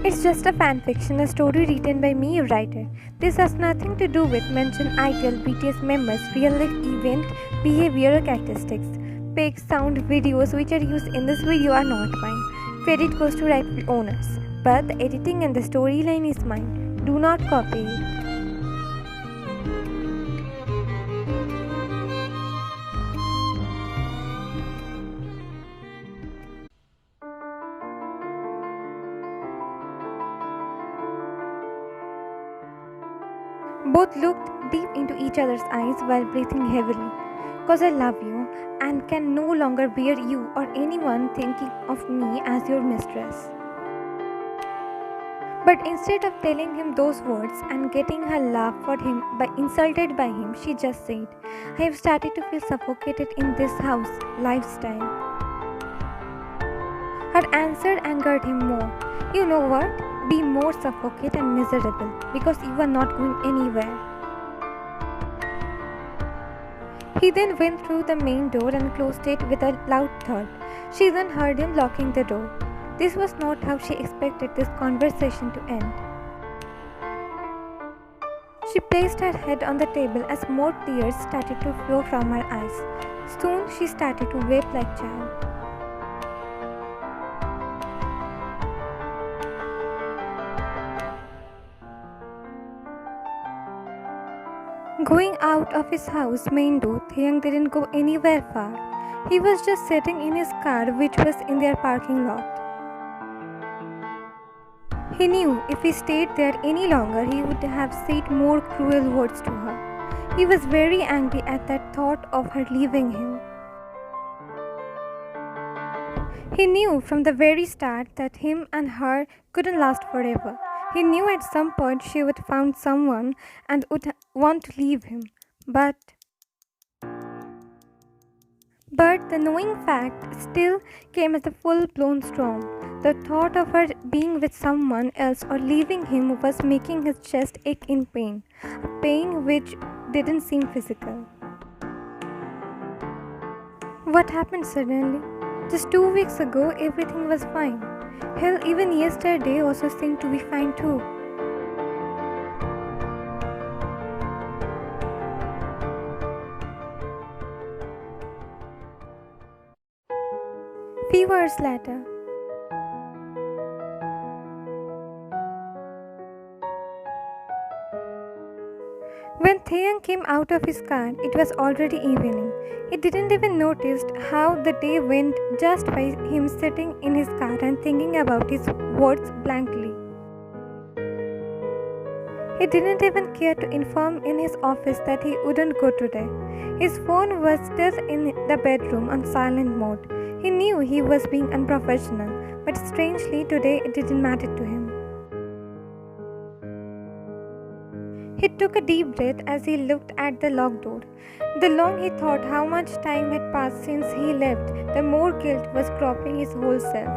It's just a fanfiction, a story written by me, writer. This has nothing to do with mentioned ideal BTS members, real life event, behavioral characteristics. Pics, sound, videos which are used in this video are not mine. Credit goes to rightful owners. But the editing and the storyline is mine. Do not copy it. Both looked deep into each other's eyes while breathing heavily. "'Cause I love you and can no longer bear you or anyone thinking of me as your mistress." But instead of telling him those words and getting her love for him insulted by him, she just said, "I have started to feel suffocated in this house lifestyle." Her answer angered him more. "You know what? Be more suffocated and miserable because you are not going anywhere." He then went through the main door and closed it with a loud thud. She then heard him locking the door. This was not how she expected this conversation to end. She placed her head on the table as more tears started to flow from her eyes. Soon she started to weep like a child. Going out of his house main door, Taehyung didn't go anywhere far. He was just sitting in his car, which was in their parking lot. He knew if he stayed there any longer, he would have said more cruel words to her. He was very angry at that thought of her leaving him. He knew from the very start that him and her couldn't last forever. He knew at some point she would find someone and would want to leave him. But the knowing fact still came as a full-blown storm. The thought of her being with someone else or leaving him was making his chest ache in pain, a pain which didn't seem physical. What happened suddenly? Just 2 weeks ago, everything was fine. Hell, even yesterday also seemed to be fine too. Few hours later, when Taehyung came out of his car, it was already evening. He didn't even notice how the day went just by him sitting in his car and thinking about his words blankly. He didn't even care to inform in his office that he wouldn't go today. His phone was still in the bedroom on silent mode. He knew he was being unprofessional, but strangely today it didn't matter to him. He took a deep breath as he looked at the locked door. The longer he thought how much time had passed since he left, the more guilt was cropping his whole self.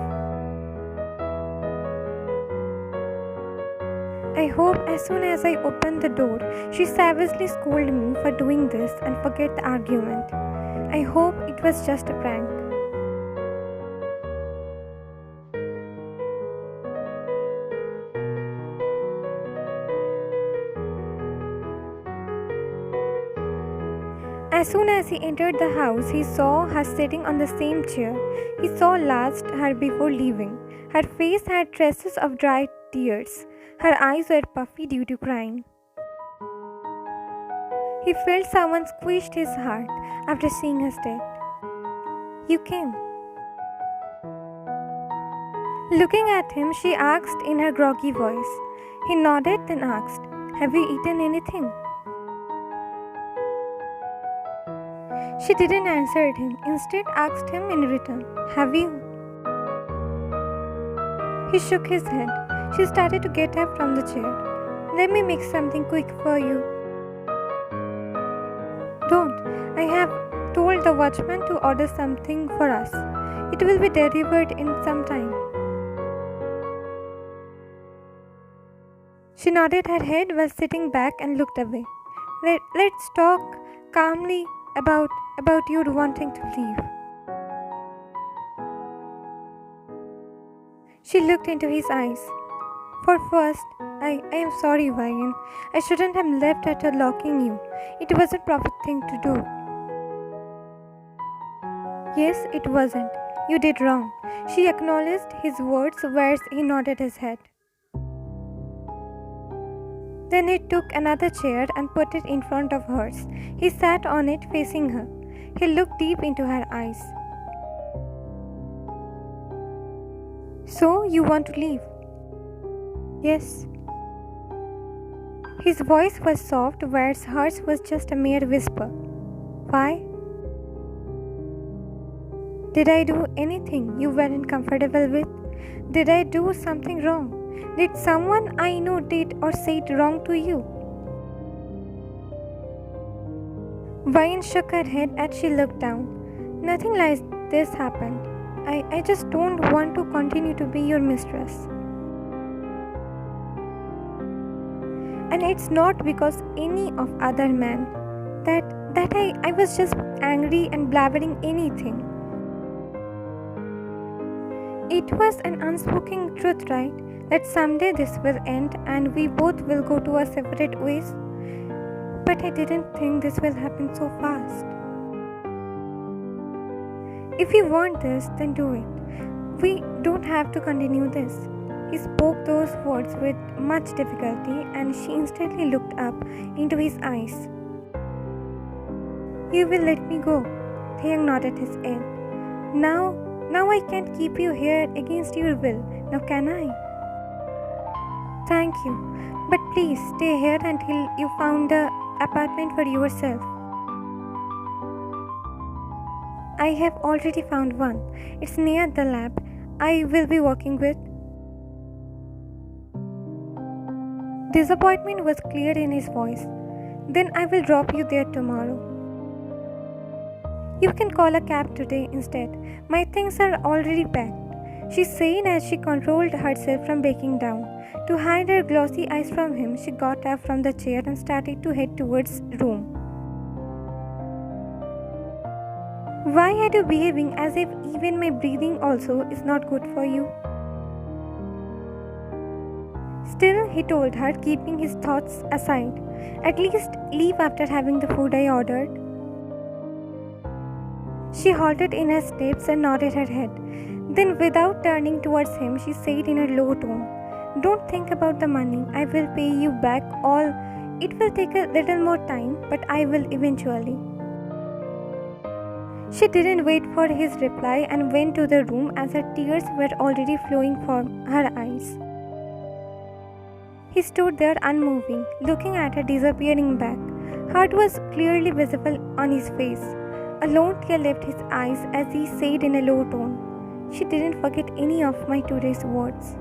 I hope as soon as I opened the door, she savagely scolded me for doing this and forget the argument. I hope it was just a prank. As soon as he entered the house, he saw her sitting on the same chair. He saw last her before leaving. Her face had traces of dried tears. Her eyes were puffy due to crying. He felt someone squished his heart after seeing her state. "You came." Looking at him, she asked in her groggy voice. He nodded, then asked, "Have you eaten anything?" She didn't answer him, instead asked him in return, "Have you?" He shook his head. She started to get up from the chair. "Let me make something quick for you." "Don't. I have told the watchman to order something for us. It will be delivered in some time." She nodded her head while sitting back and looked away. Let's talk calmly about you wanting to leave." She looked into his eyes. For first, I am sorry, Ryan. I shouldn't have left after locking you. It was a proper thing to do. Yes, it wasn't. You did wrong. She acknowledged his words, whereas he nodded his head. Then he took another chair and put it in front of hers. He sat on it facing her. He looked deep into her eyes. So, you want to leave? Yes. His voice was soft, whereas hers was just a mere whisper. Why? Did I do anything you weren't comfortable with? Did I do something wrong? Did someone I know did or said wrong to you? Ryan shook her head as she looked down. Nothing like this happened. I just don't want to continue to be your mistress. And it's not because any of other man that I was just angry and blabbering anything. It was an unspoken truth, right? That someday this will end and we both will go to our separate ways. But I didn't think this will happen so fast. If you want this, then do it. We don't have to continue this. He spoke those words with much difficulty and she instantly looked up into his eyes. You will let me go. Taehyung nodded his head. Now I can't keep you here against your will. Now can I? Thank you. But please stay here until you found an apartment for yourself. I have already found one. It's near the lab I will be working with. Disappointment was clear in his voice. Then I will drop you there tomorrow. You can call a cab today instead. My things are already packed, she said as she controlled herself from breaking down. To hide her glossy eyes from him, she got up from the chair and started to head towards the room. Why are you behaving as if even my breathing also is not good for you? Still, he told her, keeping his thoughts aside. At least leave after having the food I ordered. She halted in her steps and nodded her head. Then, without turning towards him, she said in a low tone, Don't think about the money. I will pay you back all. It will take a little more time, but I will eventually. She didn't wait for his reply and went to the room as her tears were already flowing from her eyes. He stood there unmoving, looking at her disappearing back. Hurt was clearly visible on his face. A lone tear left his eyes as he said in a low tone, She didn't forget any of my today's words.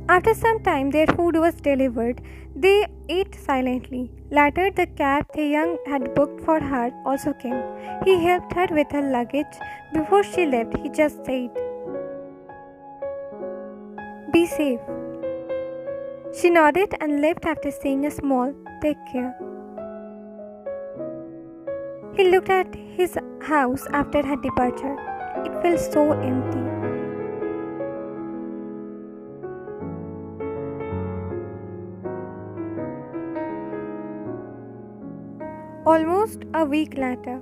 After some time, their food was delivered. They ate silently. Later, the cab Taehyung had booked for her also came. He helped her with her luggage. Before she left, he just said, Be safe. She nodded and left after saying a small, Take care. He looked at his house after her departure. It felt so empty. Almost a week later.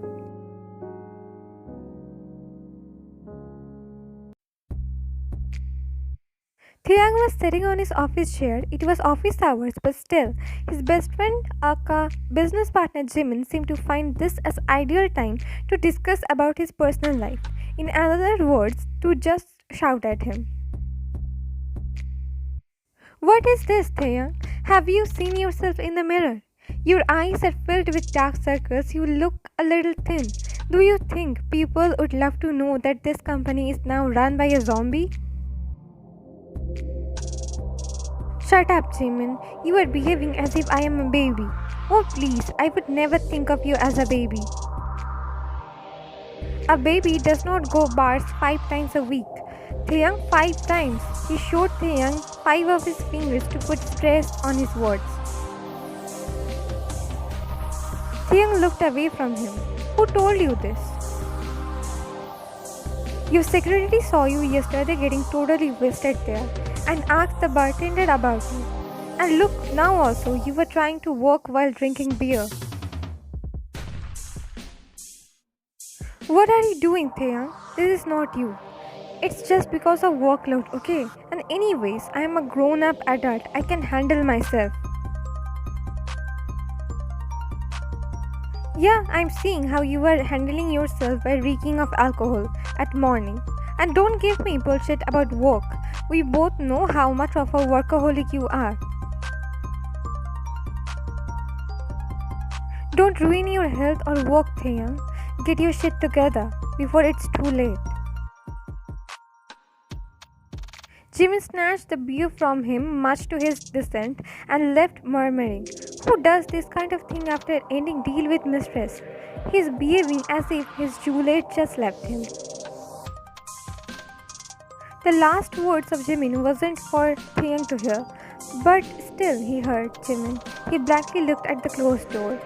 Taehyung was sitting on his office chair. It was office hours, but still, his best friend, aka business partner Jimin, seemed to find this as ideal time to discuss about his personal life. In other words, to just shout at him. What is this, Taehyung? Have you seen yourself in the mirror? Your eyes are filled with dark circles. You look a little thin. Do you think people would love to know that this company is now run by a zombie? Shut up, Jimin. You are behaving as if I am a baby. Oh, please, I would never think of you as a baby. A baby does not go bars 5 times a week. Taehyung 5 times. He showed Taehyung 5 of his fingers to put stress on his words. Taehyung looked away from him. Who told you this? Your security saw you yesterday getting totally wasted there and asked the bartender about you. And look, now also you were trying to work while drinking beer. What are you doing, Taehyung? This is not you. It's just because of workload, okay? And anyways, I am a grown-up adult. I can handle myself. Yeah, I'm seeing how you are handling yourself by reeking of alcohol at morning. And don't give me bullshit about work. We both know how much of a workaholic you are. Don't ruin your health or work, Taehyung. Get your shit together before it's too late. Jimmy snatched the beer from him, much to his dissent, and left murmuring, "Who does this kind of thing after ending deal with mistress?" He's behaving as if his Juliet just left him. The last words of Jimin wasn't for Taehyung to hear, but still he heard Jimin. He blankly looked at the closed door.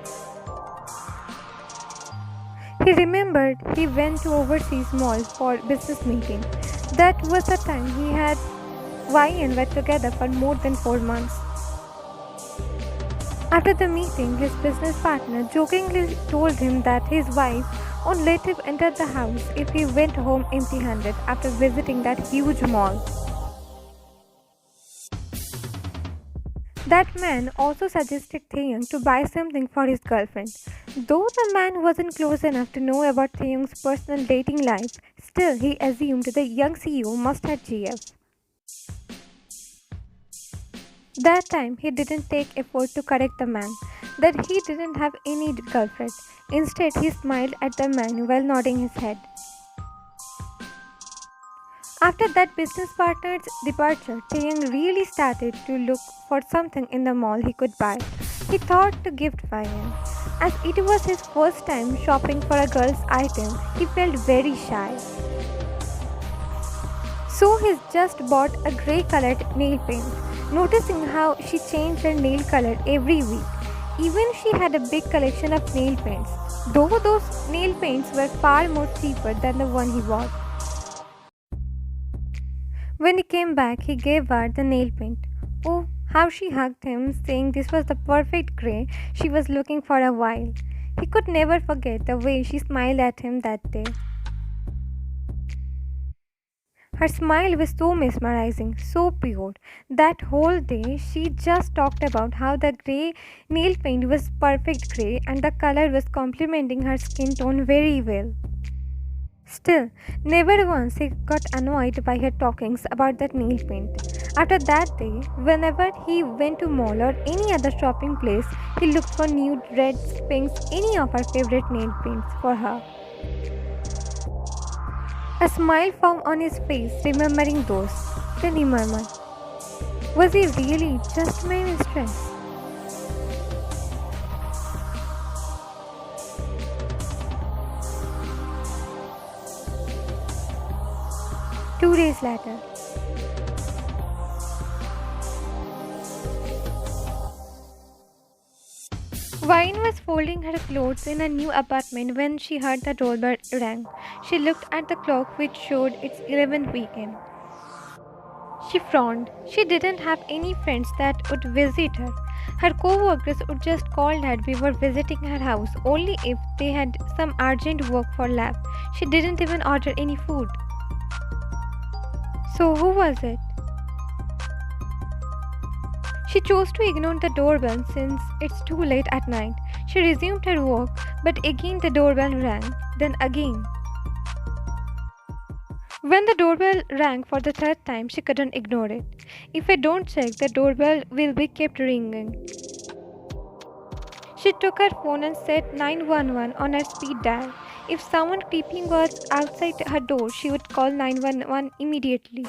He remembered he went to overseas mall for business meeting. That was the time he had Y and were together for more than 4 months. After the meeting, his business partner jokingly told him that his wife won't let him enter the house if he went home empty-handed after visiting that huge mall. That man also suggested Taehyung to buy something for his girlfriend. Though the man wasn't close enough to know about Taehyung's personal dating life, still he assumed the young CEO must have GF. That time he didn't take effort to correct the man that he didn't have any girlfriend. Instead, he smiled at the man while nodding his head. After that business partner's departure, Taehyung really started to look for something in the mall he could buy. He thought to gift Vian. As it was his first time shopping for a girl's item, he felt very shy. So he just bought a grey colored nail paint, noticing how she changed her nail color every week. Even she had a big collection of nail paints, though those nail paints were far more cheaper than the one he bought. When he came back, he gave her the nail paint. Oh, how she hugged him, saying this was the perfect grey she was looking for a while. He could never forget the way she smiled at him that day. Her smile was so mesmerizing, so pure. That whole day, she just talked about how the grey nail paint was perfect grey and the color was complementing her skin tone very well. Still, never once he got annoyed by her talkings about that nail paint. After that day, whenever he went to mall or any other shopping place, he looked for nude, reds, pinks, any of her favorite nail paints for her. A smile formed on his face, remembering those. Then he murmured, "Was he really just my mistress?" Two days later. Vine was folding her clothes in a new apartment when she heard the doorbell ring. She looked at the clock which showed it's 11 p.m. She frowned. She didn't have any friends that would visit her. Her co-workers would just call her before visiting her house only if they had some urgent work for lab. She didn't even order any food. So who was it? She chose to ignore the doorbell since it's too late at night. She resumed her work, but again the doorbell rang, then again. When the doorbell rang for the third time, she couldn't ignore it. If I don't check, the doorbell will be kept ringing. She took her phone and set 911 on her speed dial. If someone creeping was outside her door, she would call 911 immediately.